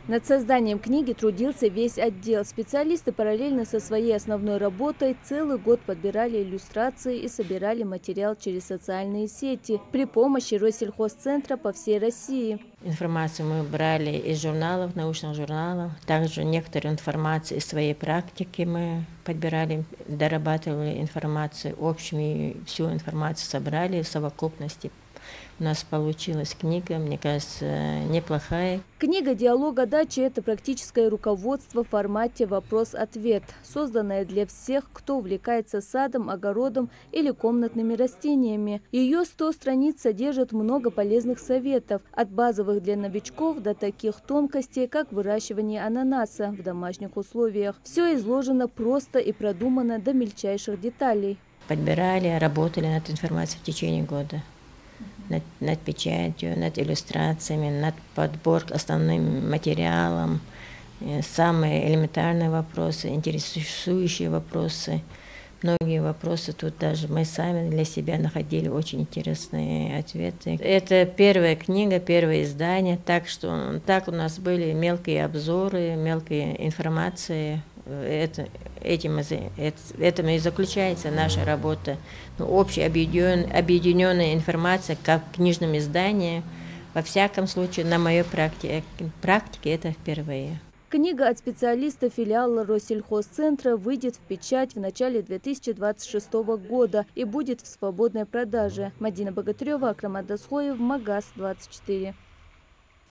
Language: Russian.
Над созданием книги трудился весь отдел. Специалисты параллельно со своей основной работой целый год подбирали иллюстрации и собирали материал через социальные сети при помощи Россельхозцентра по всей России. Информацию мы брали из журналов, научных журналов. Также некоторую информацию из своей практики мы подбирали, дорабатывали информацию общую, всю информацию собрали в совокупности. У нас получилась книга, мне кажется, неплохая. Книга «Диалога дачи» – это практическое руководство в формате «Вопрос-ответ», созданное для всех, кто увлекается садом, огородом или комнатными растениями. Ее 100 страниц содержит много полезных советов, от базовых для новичков до таких тонкостей, как выращивание ананаса в домашних условиях. Все изложено просто и продумано до мельчайших деталей. Подбирали, работали над информацией в течение года. Над печатью, над иллюстрациями, над подборкой основным материалом, самые элементарные вопросы, интересующие вопросы. Многие вопросы тут даже мы сами для себя находили очень интересные ответы. Это первая книга, первое издание, так у нас были мелкие обзоры, мелкие информации. Этим и заключается наша работа. Общая объединенная информация, как в книжном издании. Во всяком случае, на моей практике это впервые. Книга от специалиста филиала Россельхозцентра выйдет в печать в начале 2026 года и будет в свободной продаже. Мадина Богатырева, Акрам Адасхоев, Магаз 24.